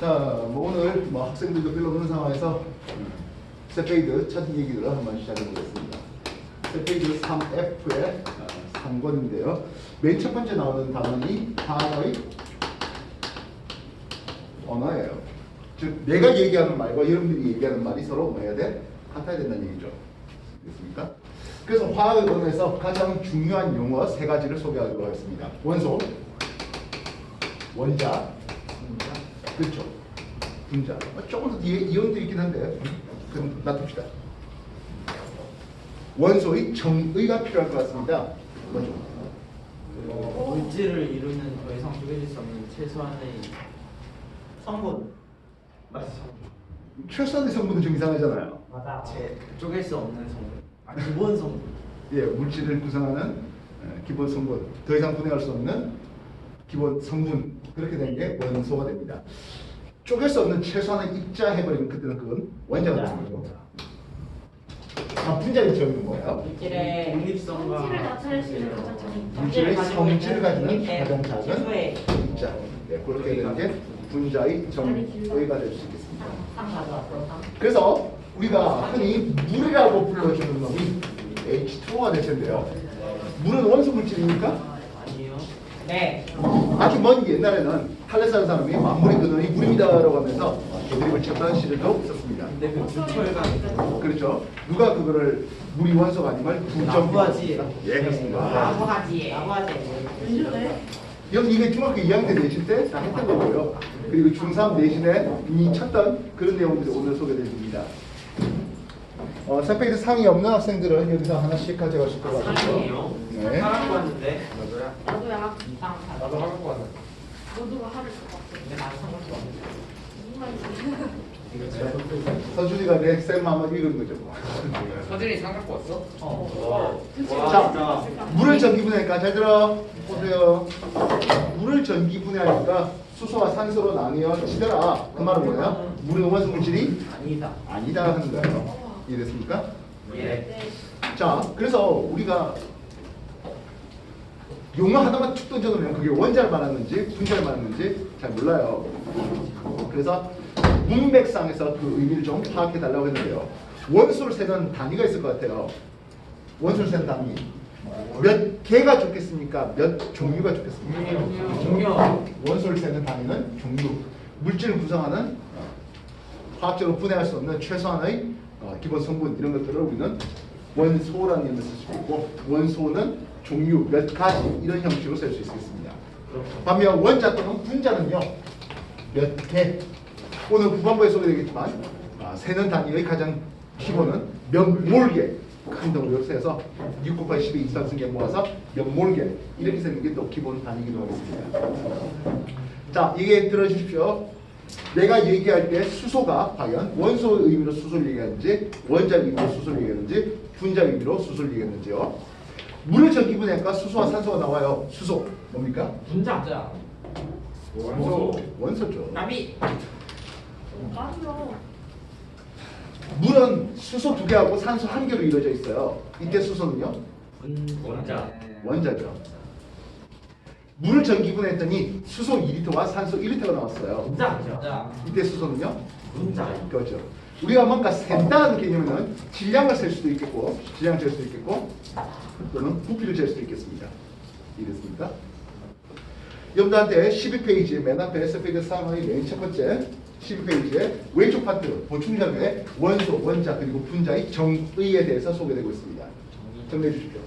자, 뭐 오늘 뭐 학생들도 별로 없는 상황에서 세페이드 첫 얘기를 한번 시작해 보겠습니다. 세페이드 3F의 3권인데요. 맨 첫 번째 나오는 단원이 단어의 언어예요. 즉 내가 얘기하는 말과 여러분들이 얘기하는 말이 서로 뭐 해야 돼? 같아야 된다는 얘기죠. 됐습니까? 그래서 화학의 언어에서 가장 중요한 용어 세 가지를 소개하도록 하겠습니다. 원소, 원자, 그렇죠. 분자. 조금 더 뒤에 이온도 있긴 한데 그럼 놔둡시다. 원소의 정의가 필요할 것 같습니다. 먼저. 물질을 이루는 더 이상 쪼개질 수 없는 최소한의 성분. 맞죠? 최소한의 성분은 좀 이상하잖아요. 맞아. 쪼갤 수 없는 성분. 기본 성분. 예, 물질을 구성하는 기본 성분. 더 이상 분해할 수 없는 기본 성분. 그렇게 된 게 원소가 됩니다. 쪼갤 수 없는 최소한의 입자 해버리면 그때는 그건 원자가 되는 거죠. 아, 분자의 정의는 뭐예요? 물질의 독립성과 성질을 나타낼 수 있는 가장 작은 물질의 성질을 가지는 네, 가장 작은 최소의 입자. 네, 그렇게 되는 게 분자의 정의가 될 수 있겠습니다. 그래서 우리가 흔히 물이라고 불러주는 놈이 H2O가 될 텐데요. 물은 원소 물질입니까? 아니에요. 네. 아주 먼 옛날에는 탈레스라는 사람이 만물의 근원이 물입니다라고 하면서 개드립을 쳤던 시절도 있었습니다. 근데 그 주철감. 그렇죠. 누가 그거를 물이 원소가 아니면 나부하지. 예, 그렇습니다. 나부하지. 여러분 이게 중학교 2학년 내신 때 다 했던 거고요. 그리고 중3 내신에 이미 쳤던 그런 내용들이 오늘 소개됩니다. 세페이드 상이 없는 학생들은 여기서 하나씩 가져가실 것 같아요. 상이에요. 네. 하라고 왔는데. 나도야. 이상. 나도 하는 거 같아. 모두가 하를 것 같아. 근데 나는 상관없어. 무슨 말이지? 서준이가 내 쌤 마음을 읽은 거죠. 뭐. 서진이 상 갖고 왔어? 자, 물을 전기분해하니까 잘 들어 보세요. 물을 전기분해하니까 수소와 산소로 나뉘어지더라. 그 말은 뭐야? 물은 원소 물질이 아니다. 아니다 하는 거예요. 이해됐습니까? 예. 네. 자, 그래서 우리가 용어 하나만 툭 던져놓으면 그게 원자를 말하는지 분자를 말하는지 잘 몰라요. 그래서 문맥상에서 그 의미를 좀 파악해 달라고 했는데요. 원소를 세는 단위가 있을 것 같아요. 원소를 세는 단위. 몇 개가 좋겠습니까? 몇 종류가 좋겠습니까? 종류. 원소를 세는 단위는 종류. 물질을 구성하는 화학적으로 분해할 수 없는 최소한의 기본 성분 이런 것들을 우리는 원소라는 이름을 쓸 수 있고 원소는 종류 몇 가지 이런 형식으로 쓸 수 있겠습니다. 반면 원자 또는 분자는요 몇 개. 오늘 후반부에 소개되겠지만 세는 단위의 가장 기본은 몇 몰개 큰 덩어리로 세서 6 곱하기 10의 이상승계 모아서 몇 몰개 이렇게 세는 게 또 기본 단위이기도 하겠습니다. 자, 이게 들어주십시오. 내가 얘기할 때 수소가 과연 원소의 의미로 수소를 얘기하는지 원자의 의미로 수소를 얘기하는지 분자의 의미로 수소를 얘기하는지요. 물을 전기분해하니까 수소와 산소가 나와요. 수소 뭡니까? 분자. 원소죠. 나비. 아니요. 물은 수소 2개하고 산소 1개로 이루어져 있어요. 이때 수소는요? 원자. 원자죠. 물을 전기분해했더니 수소 2리터와 산소 1리터가 나왔어요. 분자. 이때 수소는요? 분자. 그렇죠. 우리가 뭔가 센다는 개념은 질량을 셀 수도 있겠고, 질량을 잴 수도 있겠고, 또는 부피를 잴 수도 있겠습니다. 이해됐습니까? 여러분들한테 12페이지 맨 앞에 세페이드 3의 맨 첫 번째 12페이지에 왼쪽 파트 보충자료에 원소, 원자 그리고 분자의 정의에 대해서 소개되고 있습니다. 정리해 주십시오.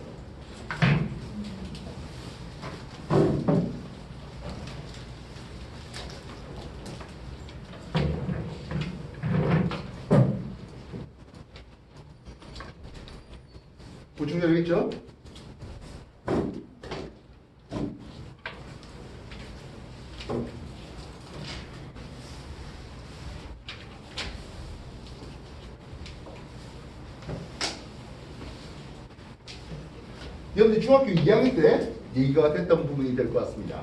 보충자료 있죠? 여러분들 중학교 2학년 때 얘기가 됐던 부분이 될 것 같습니다.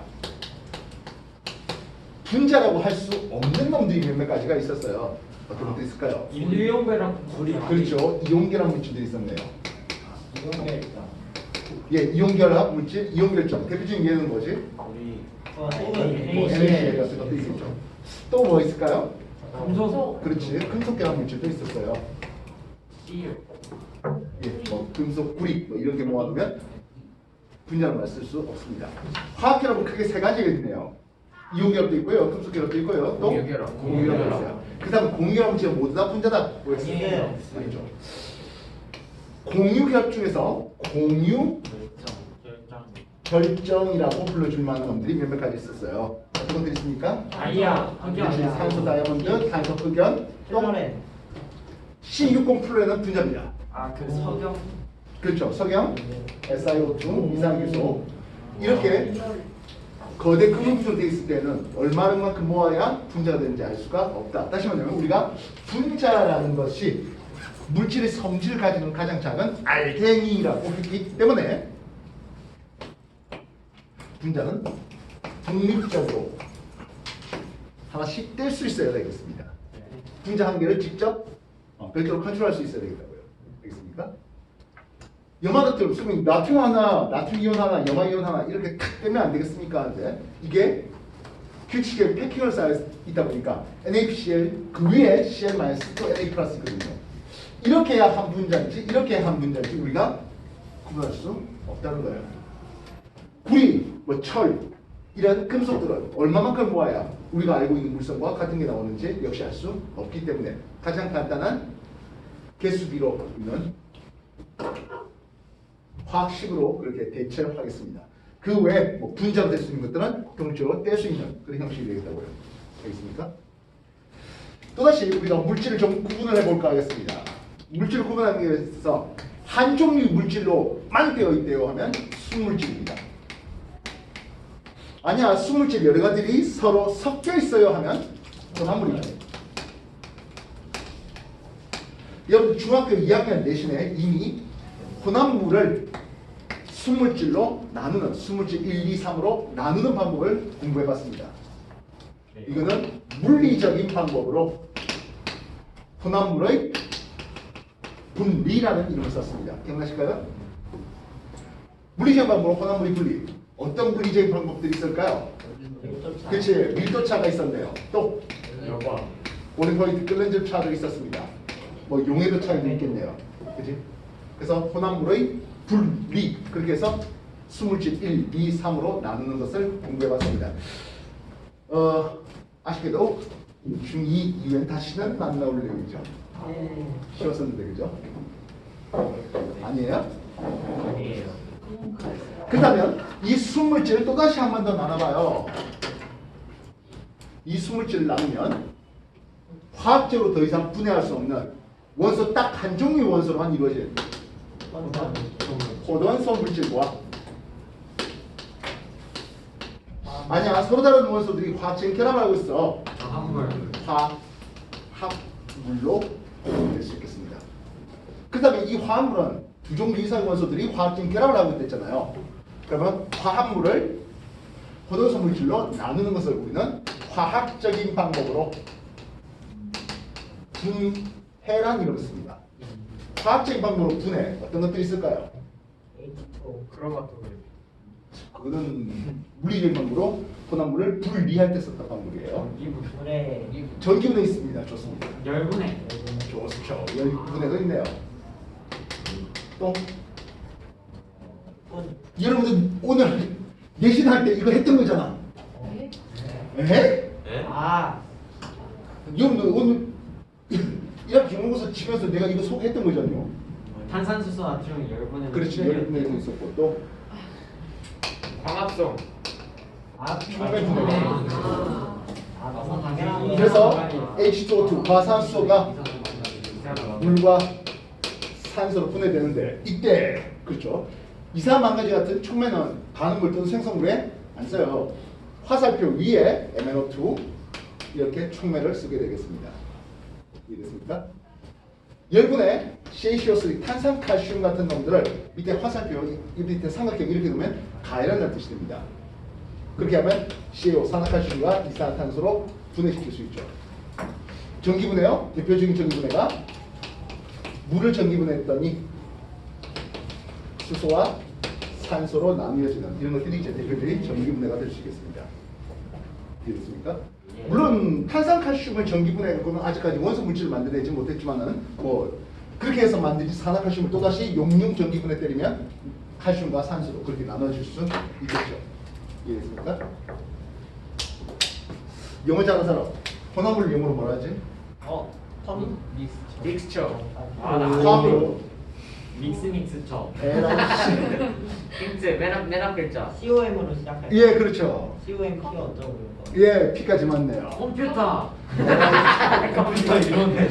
분자라고 할 수 없는 놈들이 몇몇 가지가 있었어요. 어떤 것들이 있을까요? 인류용배랑 불이. 그렇죠. 이온계란 물질들이 있었네요. 이용배 있다. 예, 이온결합 물질, 이온결정. 대표적인 예는 뭐지? 우리. 뭐 NaCl 같은 것도 있겠죠. 또 뭐 있을까요? 금속. 그렇지. 금속계란 물질도 있었어요. CU. 예, 뭐 금속, 구리 뭐 이런 게 모아두면 분자를 쓸 수 없습니다. 화학결합은 크게 세 가지가 있네요. 이온결합도 있고요, 금속결합도 있고요, 또 공유결합. 공유결합이 있어요. 그다음 공유결합 물질 모두 다 분자다. 뭐였어요? 아니에요. 아니죠. 공유결합 중에서 공유 열정. 결정이라고 불러줄 만한 놈들이 몇몇 가지 있었어요. 어떤 것들이 있습니까? 다이아. 그렇지. 산소 다이아몬드, 탄소 흑연, 또 플로렌. C60 플루렌은 분자입니다. 아그 석영. 그렇죠. 석영, SiO2, 이산화탄소 이렇게 거대 금융 구조되어 있을 때는 얼마만큼 모아야 분자가 되는지 알 수가 없다. 다시 말하면 우리가 분자라는 것이 물질의 성질을 가지는 가장 작은 알갱이라고 했기 때문에 분자는 독립적으로 하나씩 뗄 수 있어야 되겠습니다. 분자 한 개를 직접 별도로 컨트롤할 수 있어야 되겠다고요. 알겠습니까? 염화도처럼 쓰면 나트륨 하나, 나트륨 이온 하나, 염화 이온 하나 이렇게 탁 떼면 안 되겠습니까? 근데 이게 규칙에 패킹을 쌓여 있다 보니까 NaPCl 그 위에 Cl- 또 Na 플러스 있거든요. 이렇게 해야 한 분자인지 이렇게 해야 한 분자인지 우리가 구분할 수 없다는 거예요. 구리, 뭐 철 이런 금속들은 얼마만큼 모아야 우리가 알고 있는 물성과 같은 게 나오는지 역시 알 수 없기 때문에 가장 간단한 개수비로 있는 화학식으로 그렇게 대체를 하겠습니다. 그 외에 뭐 분자가 될 수 있는 것들은 병적으로 뗄 수 있는 그런 형식이 되겠다고요. 알겠습니까? 또다시 우리가 물질을 좀 구분을 해볼까 하겠습니다. 물질을 구분하기 위해서 한 종류 물질로만 되어 있대요 하면 순물질입니다. 아니야, 순물질 여러 가지들이 서로 섞여 있어요 하면 혼합물이죠. 여러분 중학교 2학년 내신에 이미 혼합물을 순물질로 나누는 순물질 1, 2, 3으로 나누는 방법을 공부해봤습니다. 이거는 물리적인 방법으로 혼합물의 분리라는 이름을 썼습니다. 기억나실까요? 물리적인 방법으로 혼합물의 분리. 어떤 물리적인 방법들이 있을까요? 그렇지, 밀도차가 있었네요. 또 여과. 보링포인트 끓는 차도 있었습니다. 뭐 용해도 차이도 있겠네요. 그렇지? 그래서 혼합물의 분리 그렇게 해서 수물질 1, 2, 3으로 나누는 것을 공부해봤습니다. 아쉽게도 중2 이후엔 다시는 안 나올 내용이죠. 쉬웠었는데 그죠? 아니에요? 아니에요. 그렇다면 이 수물질을 또다시 한 번 더 나눠봐요. 이 수물질을 나누면 화학적으로 더 이상 분해할 수 없는 원소 딱 한 종류의 원소로만 이루어지는 고도원소 물질과 아니야 서로 다른 원소들이 화학적인 결합을 하고 있어. 화합물. 화합물로 될 수 있겠습니다. 그다음에 이 화합물은 두 종류 이상의 원소들이 화학적인 결합을 하고 있댔잖아요. 그러면 화합물을 고도원소 물질로 나누는 것을 우리는 화학적인 방법으로 분해란 이름을 씁니다. 화학적인 방법으로 분해 어떤 것들이 있을까요? 크로마토그래피. 그거는 물리적인 방법으로 혼합물을 분리할 때 썼던 방법이에요. 이분해. 전기분해 있습니다. 좋습니다. 열분해. 좋죠. 열분해도 있네요. 또 여러분들 오늘 내신할 때 이거 했던 거잖아. 에? 아. 여러분들 오늘 이렇게 기본고사 치면서 내가 이거 소개했던 거잖아요. 탄산수소 나트륨 열분해. 그렇지. 열분해도 있었고 또 광합성. 아. 충분히 분해. 너무 당연한. 그래서 H2O2 과산수소가 물과 산소로 분해되는데 이때 그렇죠. 이산망가지 같은 촉매는 가는 걸 또는 생성물에 안 써요. 화살표 위에 MnO2 이렇게 촉매를 쓰게 되겠습니다. 이해됐습니까? 열분의 CaCO3 탄산칼슘 같은 놈들을 밑에 화살표 이 밑에 삼각형 이렇게 놓으면 가열한다는 뜻이 됩니다. 그렇게 하면 CaO 산화칼슘과 이산화탄소로 분해시킬 수 있죠. 전기분해요. 대표적인 전기분해가 물을 전기분해했더니 수소와 산소로 나뉘어지는 이런 것들이 이제 대표적인 전기분해가 될 수 있겠습니다. 이해됐습니까? 예. 물론 탄산칼슘을 전기분해하고는 아직까지 원소 물질을 만들어내지 못했지만은 뭐 그렇게 해서 만들지 산화칼슘을 또다시 용융 전기분해 때리면 칼슘과 산소로 그렇게 나눠질 수는 있겠죠. 이해됐습니까? 영어 잘하는 사람 혼합을 영어로 뭐라 하지? 컴 믹스처. 화합으로 믹스처. 에라이 힌트 맨 앞 글자. COM으로 시작할 때. 예 그렇죠. COM P 어쩌고 이런 거. 예 P까지 맞네요. 컴퓨터. 컴퓨터 이런데.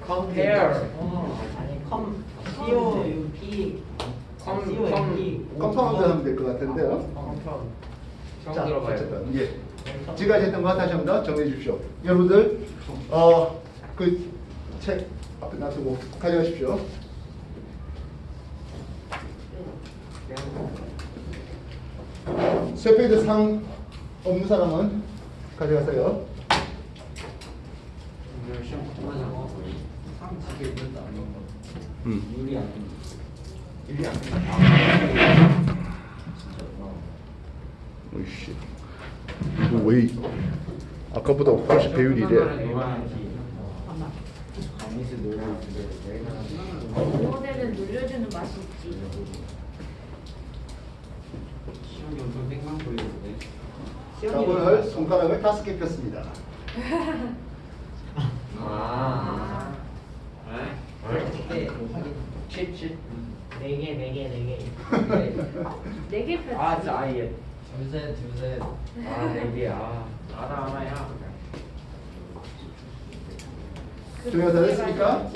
컴페어. 아니 COM P. 컴파운드 하면 될 것 같은데요. 컴파운드. 처음 자, 들어봐요. 어쨌든 예. 지금까지 했던 거 다시 한 번 더 정리해 주십시오. 여러분들 그 책 앞에 놔두고 가져가십시오. 세 페이지 상 없는 사람은 가져가세요. 시험 끝나자고 상 집에 있는데 안 먹는 거. 유리 안 된다. 이게 안 돼. 진짜. 오이씨. 이거 왜 아까보다 훨씬 배율이래. 강의실 놀고 있는데 모델은 눌려주는 맛이 있지. 시험이 엄청 땡만 보이는데. 자, 오늘 손가락을 5개 폈습니다. 네, 확인. 칩. 4개. 4개 폈지. 아, 진짜 아예. 둘셋. 아, 4개. 하나야. 준비가 다 됐습니까?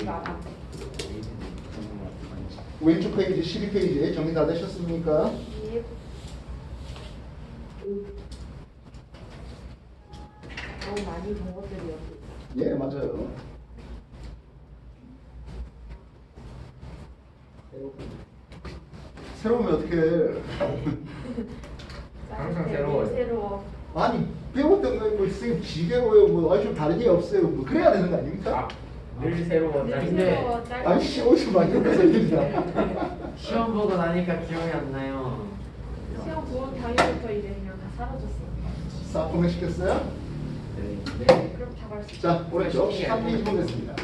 왼쪽 페이지 12페이지에 정리 다 되셨습니까? 예. 너무 많이 본 것들이었어. 예 맞아요. 새로우면 어떻게 항상 새로워요. 새로워. 아니 배웠던 거 뭐 선생님 지겨워요 뭐 아니 좀 다른 게 없어요 뭐 그래야 되는 거 아닙니까? 늘 새로워. 새로워. 아니 씨 어디서 많이 배워서 일이야. 시험 보고 나니까 기억이 안 나요. 시험 보는 당일부터 이제 그냥 다 사라졌어. 싹 보내시겠어요? 네. 그럼 다 갈 수 있어. 자 오른쪽 13페이지 보겠습니다.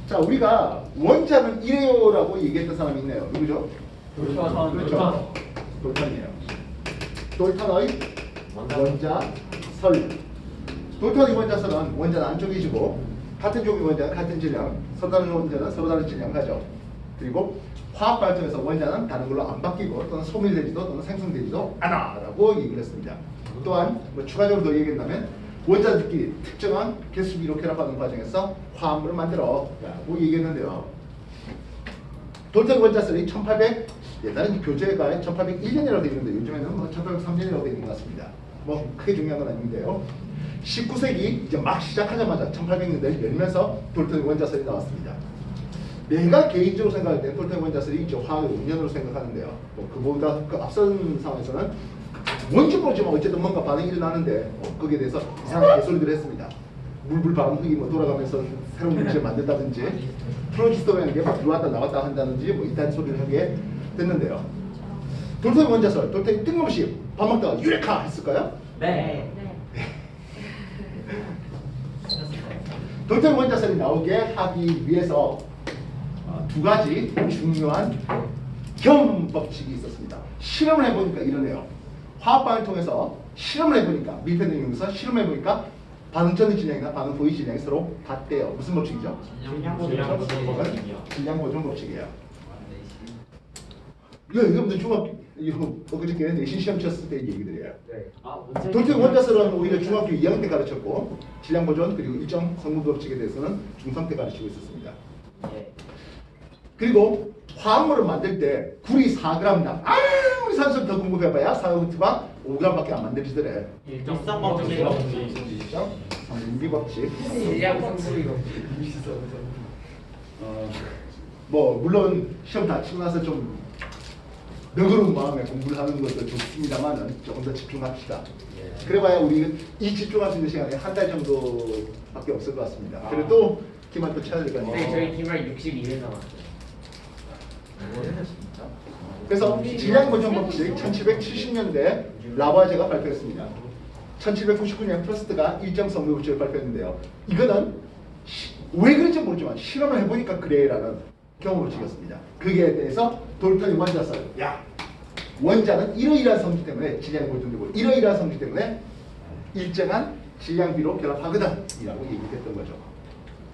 자 우리가 원자는 이래요라고 얘기했던 사람이 있네요. 누구죠? 그렇죠. 돌탄이에요. 돌탄의 원자설. 돌탄의 원자설은 원자는 안쪽이지고 같은 종의 원자는 같은 질량, 서로 다른 원자는 서로 다른 질량 가죠. 그리고 화학 발전에서 원자는 다른 걸로 안 바뀌고 또는 소멸되지도 또는 생성되지도 않아라고 얘기를 했습니다. 또한 뭐 추가적으로 더 얘기한다면 원자들끼리 특정한 개수비로 결합하는 과정에서 화합물을 만들어라고 얘기했는데요. 돌탄 원자설이 1800 옛날에 교재가 1801년이라고 되어 있는데 요즘에는 뭐 1803년이라고 되어 있는 것 같습니다. 뭐 크게 중요한 건 아닌데요. 19세기 이제 막 시작하자마자 1800년대를 열면서 돌탄 원자설이 나왔습니다. 내가 개인적으로 생각할 때 돌탄 원자설이 이제 화학의 원년으로 생각하는데요. 뭐 그보다 그 앞선 상황에서는 뭔지 모르지만 어쨌든 뭔가 반응이 일어나는데 거기에 대해서 이상한 개소리들을 했습니다. 물불 바람 흙이 뭐 돌아가면서 새로운 물질을 만든다든지 트로지스터라는 게 막 들어왔다 나왔다 한다든지 뭐 이딴 소리를 하게 됐는데요. 돌탄 원자설, 돌탄이 뜬금없이 밥 먹다가 유레카 했을까요? 네. 네. 돌탄 원자설이 나오게 하기 위해서 두 가지 중요한 겸 법칙이 있었습니다. 실험을 해보니까 이러네요. 화학반을 통해서 실험을 해보니까 밀폐된 용에서 실험을 해보니까 반응 전의 질량이나 반응 보이 질량이 서로 같대요. 무슨 법칙이죠? 질량 보존 법칙이에요. 여러분들 중학교 이거 엊그저께 내신 시험 쳤을 때 얘기들이에요. 네. 돌탄 원자설은 오히려 중학교 2학년 때 가르쳤고 질량 보존 그리고 일정 성분 법칙에 대해서는 중3 때 가르치고 있었습니다. 그리고 화합물을 만들 때 구리 4g당 아무리 산소를 더 공급해봐야 산소가 5g밖에 안 만들어지더래. 일상 법칙. 윤비 법칙. 질량 성분 이거. 뭐 물론 시험 다 치고 나서 좀 너그러운 마음에 공부를 하는 것도 좋습니다만은 조금 더 집중합시다. 그래봐야 우리 이 집중할 수 있는 시간이 한 달 정도밖에 없을 것 같습니다. 그래도 기말 또 쳐야 될 것 네, 같아요. 저희 기말 62일 남았어요. 그래서 질량 보존 법칙 1770년대 라바제가 발표했습니다. 1799년 프로스트가 일정 성분 법칙을 발표했는데요. 이거는 왜 그런지 모르지만 실험을 해보니까 그래라는 경험 법칙이었습니다. 거기에 대해서 돌턴이 먼저 써요. 야, 원자는 이러이러한 성질 때문에 질량이 보존되고 이러이러한 성질 때문에 일정한 질량비로 결합하거든 이라고 얘기했던 거죠.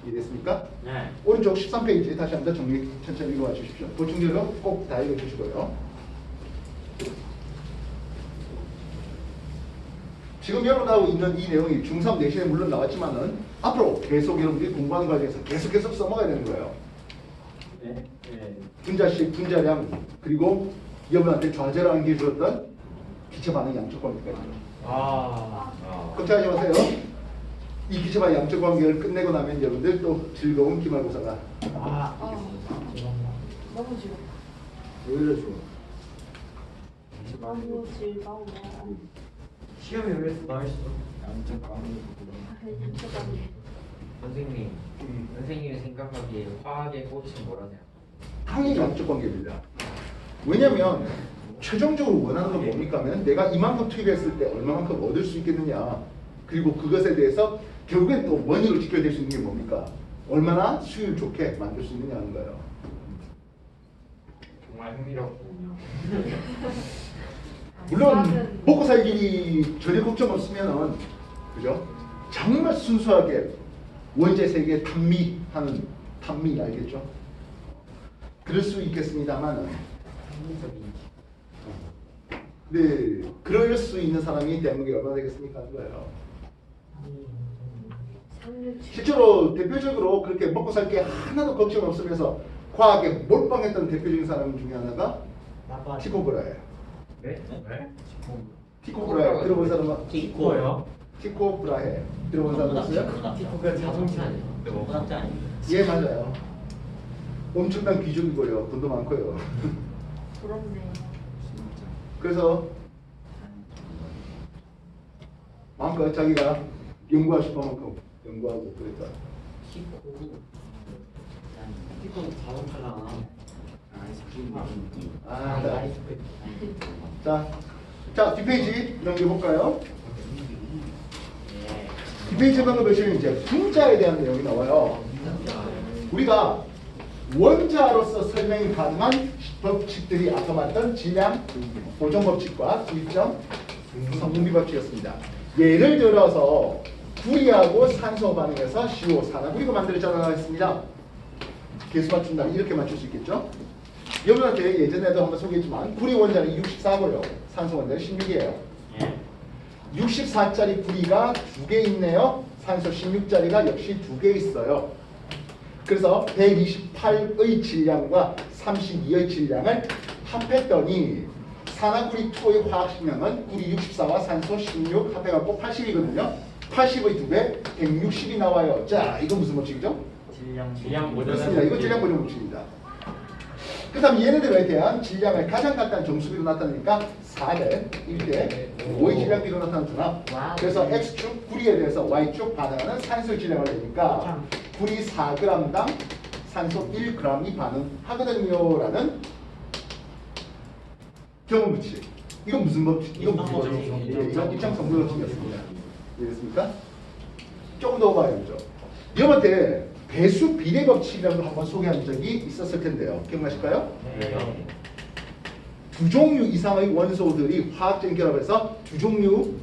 이해됐습니까? 네. 오른쪽 13페이지 다시 한번 정리 천천히 읽어봐 주십시오. 보충제로 꼭 다 읽어주시고요. 지금 여러분하고 있는 이 내용이 중3 내신에 물론 나왔지만은 앞으로 계속 여러분들이 공부하는 과정에서 계속 써먹어야 되는 거예요. 네. 네. 분자식, 분자량, 그리고 여러분한테 좌절을 안겨주었던 기체 반응 양적 관계까지. 걱정하지 마세요. 이 기체 반응 양적 관계를 끝내고 나면 여러분들 또 즐거운 기말고사가. 너무 즐거워. 왜 이래 좋아? 너무 즐거워. 시험이 왜 나있어? 선생님, 선생님이 생각하기에 화학의 꽃이 뭐라냐? 당연히 양적 관계입니다. 왜냐면 최종적으로 원하는 건 뭡니까 하면 내가 이만큼 투입했을 때 얼마만큼 얻을 수 있겠느냐, 그리고 그것에 대해서 결국엔 또 원인으로 직결될 수 있는 게 뭡니까? 얼마나 수율 좋게 만들 수 있느냐 하는 거예요. 정말 흥미롭군요. 물론 먹고 살기 전혀 걱정 없으면은, 그죠? 정말 순수하게 원재 세계에 탐미하는 탐미 알겠죠? 그럴 수 있겠습니다만은, 네, 그럴 수 있는 사람이 대한민국에 얼마나 되겠습니까? 그거예요. 실제로 대표적으로 그렇게 먹고 살 게 하나도 걱정 없으면서 과학에 몰빵했던 대표적인 사람 중에 하나가 티코브라예요. 네? 네? 티코브라예. 들어본 사람은? 티코요? 티코브라예. 들어본 사람 있어요? 티코가 자동차 아니에요? 자동차 아니에요? 예, 맞아요. 엄청난 귀족이고요. 돈도 많고요. 부럽네. 그래서 마음껏 자기가 연구하고 싶은 만큼 연구하고 그랬다. 티코 자동차잖아. 아, 네. 자, 뒷페이지 넘겨볼까요? 뒷페이지 넘겨보시면 이제 분자에 대한 내용이 나와요. 우리가 원자로서 설명이 가능한 법칙들이 아까 말했던 질량 보존 법칙과 일정 성분비 법칙이었습니다. 예를 들어서 구리하고 산소 반응해서 CO 산화구리가 만들어졌다고 했습니다. 개수 맞춘다 이렇게 맞출 수 있겠죠? 여러분한테 예전에도 한번 소개했지만 구리 원자는 64고요. 산소 원자는 16이에요. 64짜리 구리가 2개 있네요. 산소 16짜리가 역시 2개 있어요. 그래서 128의 질량과 32의 질량을 합했더니 산화구리 2의 화학식량은 구리 64와 산소 16 합해갖고 80이거든요. 80의 2배 160이 나와요. 자, 이거 무슨 법칙이죠? 질량 그렇습니다. 이거 질량 보존 법칙입니다. 그 다음 얘네들에 대한 질량을 가장 간단한 정수비로 나타내니까 4를 1대 5의 질량비로 나타났잖아. 그래서 X축 구리에 대해서 Y축 반응하는 산소 질량을 내니까 구리 4g당 산소 1g이 반응하거든요 라는 경험 법칙. 이건 무슨 법칙? 이건 무슨 법칙? 이건 입장 성분 법칙이었습니다. 이해됐습니까? 조금 더 봐야죠. 여러분한테 배수 비례 법칙이라고 한번 소개한 적이 있었을 텐데요. 기억나실까요? 네. 두 종류 이상의 원소들이 화학적 결합해서 두 종류의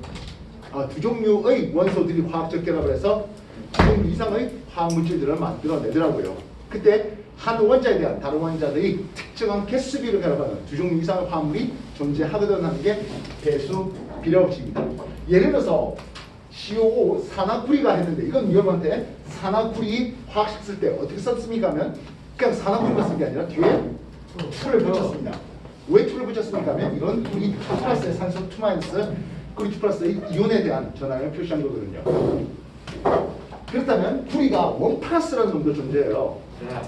원소들이 화학적 결합을 해서 두 종류 이상의 화학 물질들을 만들어내더라고요. 그때 한 원자에 대한 다른 원자들이 특정한 개수비로 결합하는 두 종류 이상의 화합물이 존재하거든 하는 게 배수 비례 법칙입니다. 예를 들어서 CO5 산화구리가 했는데 이건 여러분한테 산화구리 화학식 쓸 때 어떻게 썼습니까 하면 그냥 산화구리만 쓴 게 아니라 뒤에 2를 붙였습니다. 왜 2를 붙였습니까 하면 이건 구리 2 플러스의 산소 2 마이너스 구리 2 플러스의 이온에 대한 전환을 표시한 거거든요. 그렇다면 구리가 1 플러스라는 놈도 존재해요.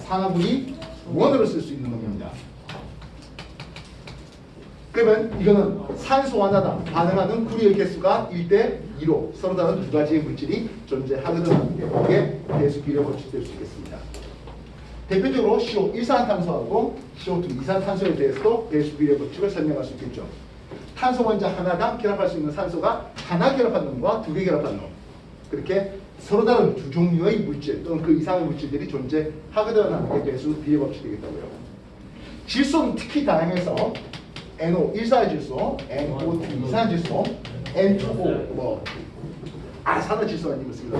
산화구리 1으로 쓸 수 있는 놈입니다. 그러면 이거는 산소 하나당 반응하는 구리의 개수가 1대 2로 서로 다른 두 가지의 물질이 존재하거든. 이게 배수 비례 법칙 될 수 있겠습니다. 대표적으로 CO 일산화탄소하고 CO2 이산탄소에 대해서도 배수 비례 법칙을 설명할 수 있겠죠. 탄소 원자 하나당 결합할 수 있는 산소가 하나 결합한 놈과 두 개 결합한 놈. 그렇게 서로 다른 두 종류의 물질 또는 그 이상의 물질들이 존재하거든 하는 게 배수 비례 법칙이 되겠다고요. 질소는 특히 다양해서 NO 일산화 질소, NO2 이산화 질소, N2O 뭐 아산화 질소가 있습니다.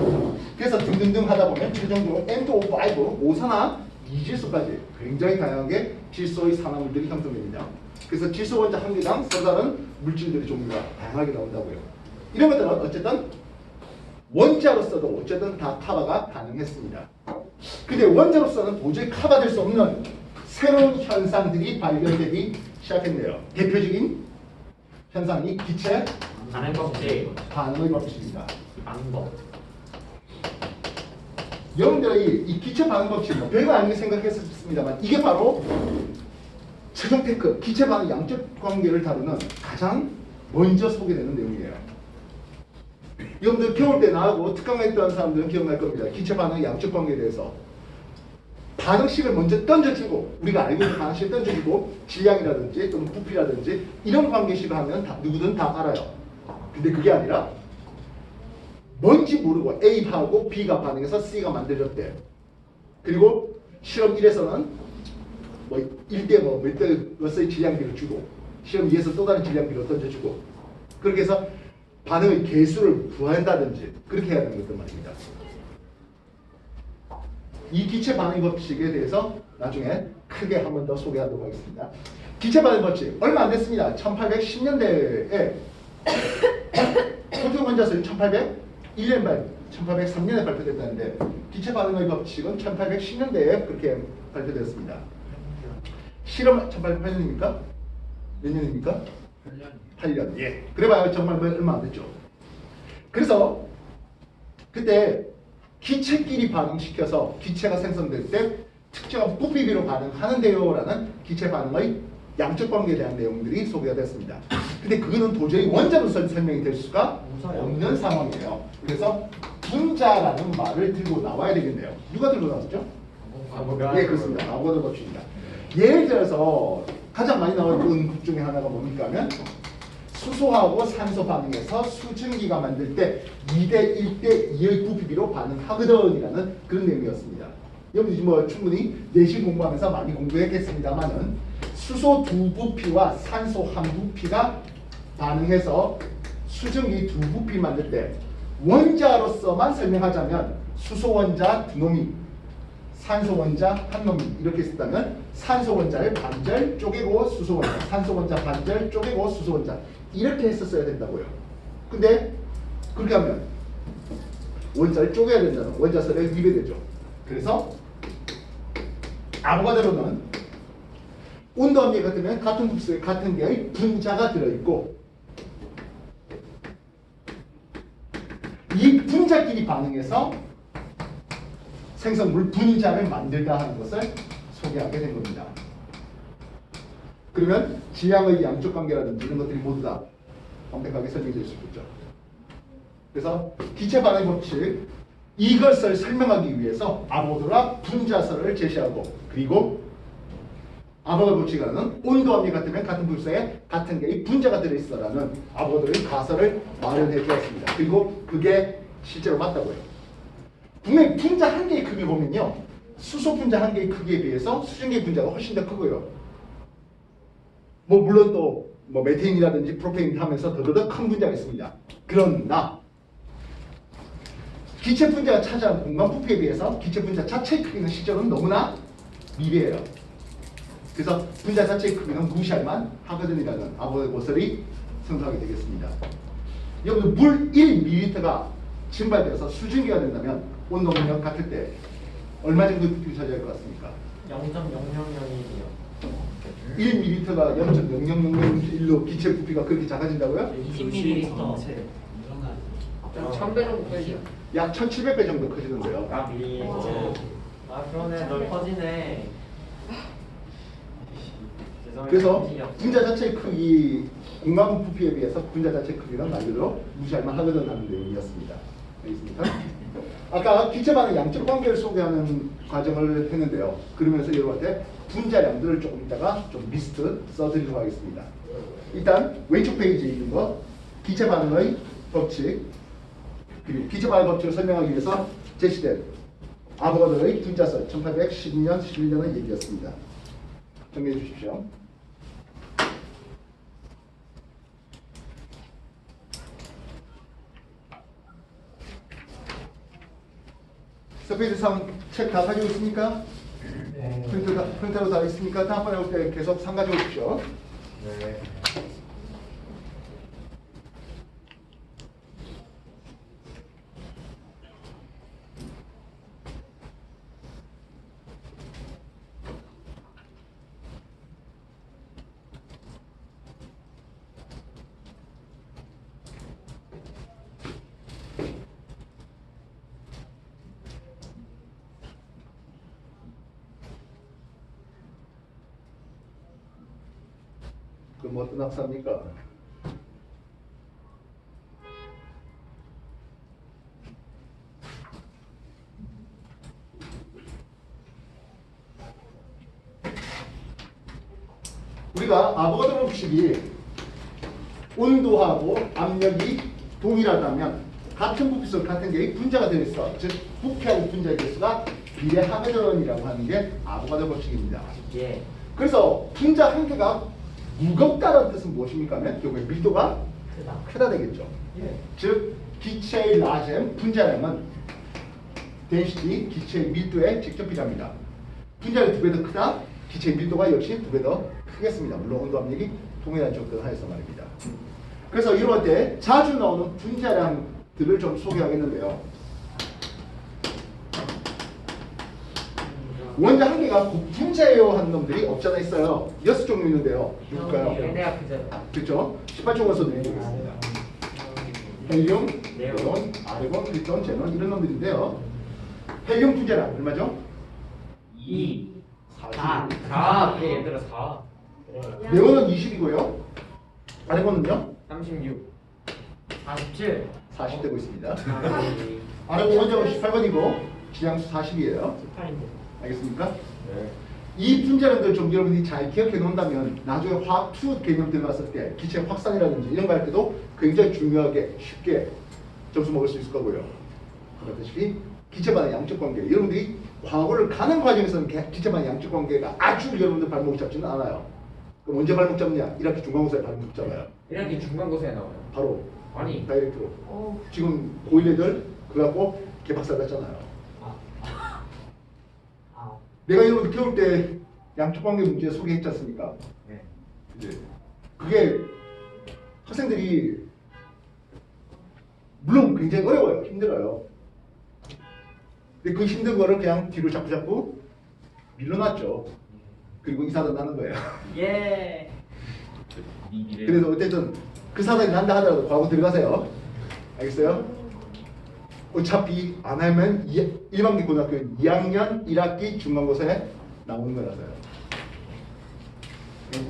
그래서 등등등 하다 보면 최종적으로 N2O5 오산화 이질소까지 굉장히 다양하게 질소의 산화물들이 형성됩니다. 그래서 질소 원자 한 개당 서로 다른 물질들의 종류가 다양하게 나온다고요. 이런 것들은 어쨌든 원자로서도 어쨌든 다 커버가 가능했습니다. 근데 원자로서는 도저히 커버될 수 없는 새로운 현상들이 발견되기 시작했네요. 대표적인 현상이 기체 반응 법칙. 반응의 법칙입니다. 방법. 여러분들이 이 기체 반응 법칙 별거 아니게 생각했습니다만 이게 바로 최종 테크 기체 반응 양적 관계를 다루는 가장 먼저 소개되는 내용이에요. 여러분들 겨울 때 나하고 특강했던 사람들은 기억날 겁니다. 기체 반응 양적 관계에 대해서 반응식을 먼저 던져주고 우리가 알고 있는 반응식을 던져주고 질량이라든지 또는 부피라든지 이런 관계식을 하면 누구든 다 알아요. 근데 그게 아니라 뭔지 모르고 A하고 B가 반응해서 C가 만들어졌대. 그리고 실험 1에서는 뭐 1대 몇의 질량비를 주고 실험 2에서 또 다른 질량비를 던져주고 그렇게 해서 반응의 개수를 구한다든지 그렇게 해야 되는 것들 말입니다. 이 기체 반응 법칙에 대해서 나중에 크게 한 번 더 소개하도록 하겠습니다. 기체 반응 법칙 얼마 안 됐습니다. 1810년대에 소중 원자설이 1803년에 발표됐다는데 기체 반응의 법칙은 1810년대에 그렇게 발표되었습니다. 실험 1808년입니까? 몇 년입니까? 8년. 예. 그래봐야 정말 얼마 안 됐죠. 그래서 그때 기체끼리 반응시켜서 기체가 생성될 때 특정한 부피비로 반응하는데요라는 기체 반응의 양적 관계에 대한 내용들이 소개가 됐습니다. 근데 그거는 도저히 원자로서 설명이 될 수가 없는 상황이에요. 그래서 분자라는 말을 들고 나와야 되겠네요. 누가 들고 나왔죠? 예, 그렇습니다. 아보가드로 법칙입니다. 예를 들어서 가장 많이 나오는 것 중에 하나가 뭡니까 하면 수소하고 산소 반응해서 수증기가 만들 때 2대 1대 2의 부피비로 반응하거든이라는 그런 내용이었습니다. 여러분이 뭐 충분히 내신 공부하면서 많이 공부했겠습니다만은 수소 두 부피와 산소 한 부피가 반응해서 수증기 두 부피 만들 때 원자로서만 설명하자면 수소 원자 두 놈이 산소 원자 한 놈이 이렇게 있었다면 산소 원자를 반절 쪼개고 수소 원자, 산소 원자 반절 쪼개고 수소 원자 이렇게 했었어야 된다고요. 근데 그렇게 하면 원자를 쪼개야 된다는 원자설에 위배되죠. 그래서 아보가드로는 온도함이 같으면 같은 흡수에 같은 개의 분자가 들어있고 이 분자끼리 반응해서 생성물 분자를 만들다 하는 것을 소개하게 된 겁니다. 그러면 질량의 양적 관계라든지 이런 것들이 모두 다 완벽하게 설명될 수 있겠죠. 그래서 기체 반응 법칙 이것을 설명하기 위해서 아보가드로가 분자설을 제시하고 그리고 아보가드로 법칙이라는 온도함이 같으면 같은 분수에 같은 개의 분자가 들어있어라는 아보가드로의 가설을 마련해 주었습니다. 그리고 그게 실제로 맞다고요. 분명히 분자 한 개의 크기 보면요. 수소 분자 한 개의 크기에 비해서 수증기 분자가 훨씬 더 크고요. 뭐 물론 또 뭐 메테인이라든지 프로페인 하면서 더더더 큰 분자가 있습니다. 그러나 기체 분자가 차지하는 공간 부피에 비해서 기체 분자 자체의 크기는 실제로는 너무나 미비해요. 그래서 분자 자체의 크기는 무시할만 하거든이라는 아보가드로 고설이 성사하게 되겠습니다. 여러분 물 1ml가 증발되어서 수증기가 된다면 온도 능력 같을 때 얼마 정도 부피를 차지할 것 같습니까? 0.0001이요. 1ml가 0.0001로 기체 부피가 그렇게 작아진다고요? 20ml. 1000배 정도 되죠. 약 1700배 정도 커지던데요. 까비. 아 그러네 넓어지네. 그래서 분자 자체의 크기, 공간 부피에 비해서 분자 자체의 크기는 말 그대로 무시할만 하거든 하는 내용이었습니다. 알겠습니까? 아까 기체 반응 양적 관계를 소개하는 과정을 했는데요. 그러면서 여러분한테 분자량들을 조금 이따가 좀 리스트 써드리도록 하겠습니다. 이 일단 왼쪽 페이지에 있는 거 기체 반응의 법칙 그리고 기체 반응 법칙을 설명하기 위해서 제시된 아보가드로의 분자설 1812년 11년의 얘기였습니다. 정리해 주십시오. 서페이지 3 책 다 가지고 있습니까? 네. 프린터로 다 있습니까? 다음번에 올 때 계속 3 가지고 오십시오. 네. 그럼 어떤 학사입니까? 우리가 아보가드로 법칙이 온도하고 압력이 동일하다면 같은 부피수 같은 게 분자가 되어있어. 즉 부피하고 분자의 개수가 비례하거든이라고 하는 게 아보가드로 법칙입니다. 예. 그래서 분자 한 개가 무겁다는 뜻은 무엇입니까? 하면 결국에 밀도가 크다. 크다 되겠죠. 예. 즉 기체의 라셈 분자량은 density 기체의 밀도에 직접 비례합니다. 분자량이 2배 더 크다. 기체의 밀도가 역시 2배 더 크겠습니다. 물론 온도 압력이 동일한 조건 하에서 말입니다. 그래서 이럴 때 자주 나오는 분자량들을 좀 소개하겠는데요. 원자 한 개가 분자예요 하는 놈들이 없잖아 있어요. 6종류 있는데요. 누굴까요? 내가 그죠. 그렇죠? 18종 원소들이 있습니다. 헬륨, 네온, 아르곤, 크리톤, 제논 이런 놈들인데요. 헬륨 분자량 얼마죠? 2, 40. 4. 그래 얘들아 4. 그래. 네온은 20이고요. 아르곤은요? 36. 47. 40 되고 있습니다. 아르곤 원자는 18번이고 지향수 40이에요. 18인데. 알겠습니까? 네. 이 분자량들 좀 여러분이 잘 기억해 놓는다면 나중에 화학 2 개념 들어갔을 때 기체 확산이라든지 이런 거 할 때도 굉장히 중요하게 쉽게 점수 먹을 수 있을 거고요. 그렇다시피 기체 반응 양적 관계 여러분들이 과거를 가는 과정에서는 기체 반응 양적 관계가 아주 여러분들 발목 잡지는 않아요. 그럼 언제 발목 잡느냐? 1학기 중간고사에 발목 잡아요. 1학기 중간고사에 나와요. 바로 아니. 다이렉트로. 어. 지금 고1 애들 그거 갖고 개박살 났잖아요. 내가 여러분 태울 때 양적 관계 문제 소개했지 않습니까? 네. 이제 그게 학생들이 물론 굉장히 어려워요. 힘들어요. 근데 그 힘든 거를 그냥 뒤로 자꾸 밀어놨죠. 그리고 이 사단 나는 거예요. 예. 그래서 어쨌든 그 사단이 난다 하더라도 과거 들어가세요. 알겠어요? 어차피 안 하면 1반기 고등학교 2학년 1학기 중간고사에 나오는 거라서요.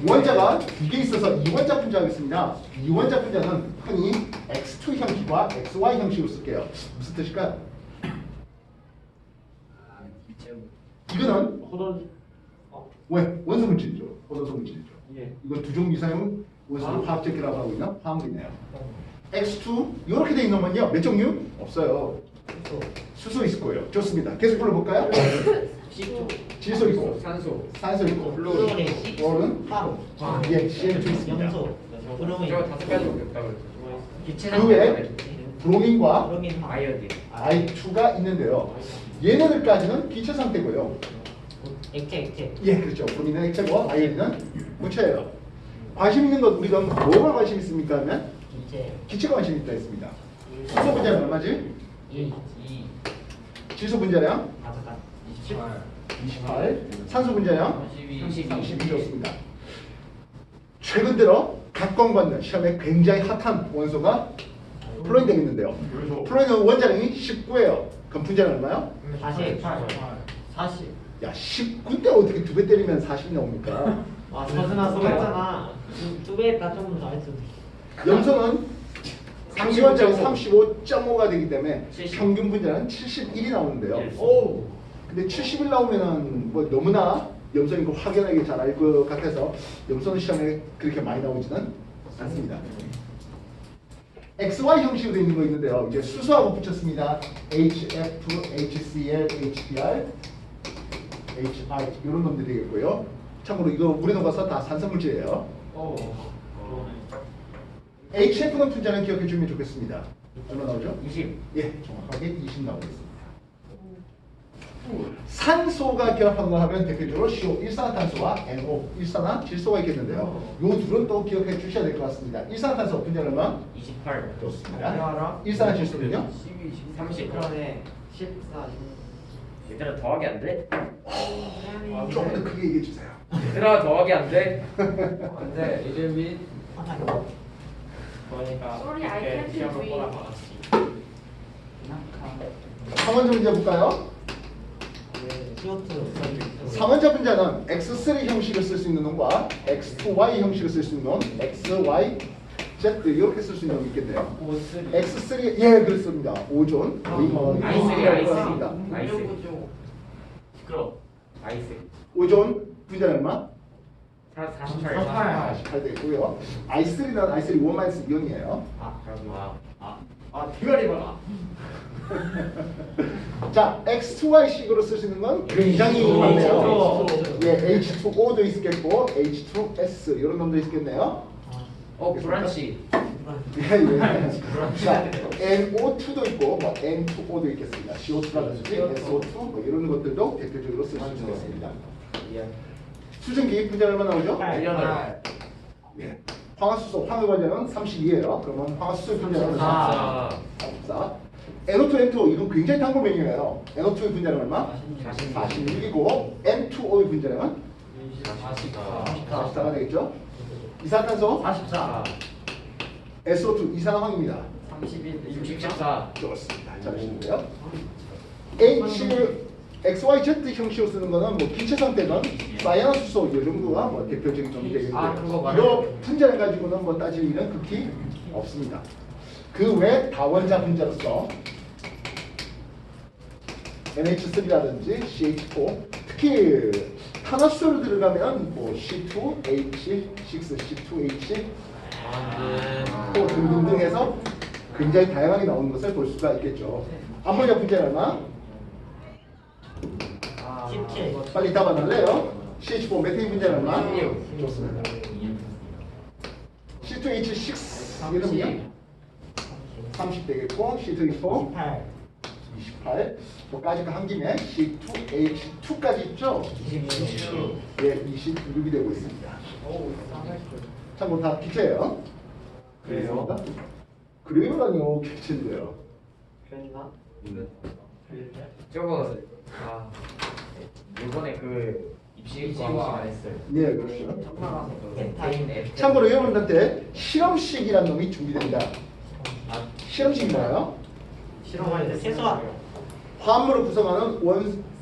원자가 2개 있어서 2원자 분자가 있습니다. 2원자 분자는 흔히 X2 형식과 XY 형식으로 쓸게요. 무슨 뜻일까요? 이거는 호돈. 왜? 원소 물질이죠. 호도소 물질이죠. 예. 이건 두 종류 이상의 원소를 화학제끼라고 하고 있는 화학물이네요. X2 이렇게 돼 있는 건요. 몇 종류? 없어요. 수소 있을 거예요. 좋습니다. 계속 불러볼까요? 식초. 질소 있고 산소. 산소 있고 플로린. 오른 화로 예, CH 있습니다. 염소. 브로민. 저 5가지 먹겠다 그랬죠. 기체 그 외에 브로민과 브로민 아이오딘. I2가 있는데요. 얘네들까지는 기체 상태고요. 액체. 예, 그렇죠. 브로민은 액체고 아이오딘은 고체예요. 관심 있는 것 우리가 뭐가 관심 있습니까? 하면 기체. 기체가 관심 있다 했습니다. 수소 분자량 얼마지? 2. 질소 분자량 잠깐. 28. 산소 분자량 32. 32 좋습니다. 최근 들어 각광받는 시험에 굉장히 핫한 원소가 플로린 되겠는데요. 플로린은 원자량이 19예요. 그럼 분자량 얼마요? 40. 야, 19인데 어떻게 2배 때리면 40이 나옵니까? 와, 서준아 소했잖아. 두배 했다 조금 더 했어. 염소는 3원자량이 35.5가 되기 때문에 70. 평균 분자는 71이 나오는데요. 오. 근데 71 나오면은 뭐 너무나 염소는 그 확연하게 잘 알 것 같아서 염소는 시험에 그렇게 많이 나오지는 않습니다. XY 형식으로 있는 거 있는데요. 이제 수소하고 붙였습니다. HF, HCl, HBr, HI 이런 놈들이 되겠고요. 참고로 이거 물에 녹아서 다 산성물질이에요. HF는 분자는 기억해 주면 좋겠습니다. 얼마 나오죠? 20. 예, 정확하게 20 나오겠습니다. 산소가 결합한 거 하면 대표적으로 CO, 일산화탄소와 NO, 일산화, 질소가 있겠는데요. 요 둘은 또 기억해 주셔야 될 것 같습니다. 일산화탄소 분자는 얼마? 28. 좋습니다. 일산화질소는요? 30. 그러네 14 얘들아 더하기 안 돼? 조금 더 크게 얘기해 주세요. 얘들아 더하기 안 돼? 안돼 이름이 그러니까 Sorry, I 이렇게 can't 시험을 read. 보라 받았지. 3원자 분자 볼까요? 삼원자 분자는 X3 형식을 쓸 수 있는 놈과 X2Y 형식을 쓸 수 있는 놈, XY, Z 이렇게 쓸 수 있는 놈이 있겠네요. X3 예 그렇습니다. 5존 아이스. 시끄러 아이스. 5존 분자는 얼마? 48. 48 되겠고요. I3는 I3 1-2원이에요. 아 대가리 봐 자, X2Y식으로 쓸 수 있는 건 굉장히 많네요. 예, H2O도 있겠고 H2S 이런 놈도 있겠네요. 브란치. 예, 예. 자, NO2도 있고 뭐 N2O도 있겠습니다. CO2라든지 SO2 뭐 이런 것들도 대표적으로 쓸 수 있겠습니다. 수증기 분자 얼마 나오죠? 예. 황화수소, 황화관자는 32예요. 그러면 황화수소 분자는 44. NO2, N2O 이거 굉장히 단골메뉴예요. NO2의 분자는 얼마? 46이고 N2O의 분자는 44가 되겠죠? 이산화탄소 44 SO2 이산화황입니다. 31 64. 좋습니다. 잘하시는데요. XYZ 형식으로 쓰는 거는 뭐 기체 상태는 사이안수소 이 정도가 뭐 대표적인 점이 되겠고요. 그거 말해요. 이거 분자를 가지고는 뭐 따질 일은 극히 없습니다. 그 외 다원자 분자로서 NH3라든지 CH4 특히 탄화수소로 들어가면 뭐 C2H6, C2H 또 등등등 해서 굉장히 다양하게 나오는 것을 볼 수가 있겠죠. 암모니아 분자는 얼마? 17 빨리 답 안 할래요? CH4 메테인 분자는 얼마? 좋습니다. C2H6 이름은요? 30 되겠고 C2H4 28 뭐까지 한 김에 C2H2까지 있죠? 26 예, 26이 되고 있습니다. 참고 다 기체예요. 그래요? 그래요라니요, 기체인데요. 그랬나? 저거 이번에 그 입시과 안 했어요. 네, 그렇죠. 에타인 참고로 여러분들한테 실험식이라는 놈이 준비됩니다. 실험식이 뭐예요? 실험할 때 최소한 화합물을 구성하는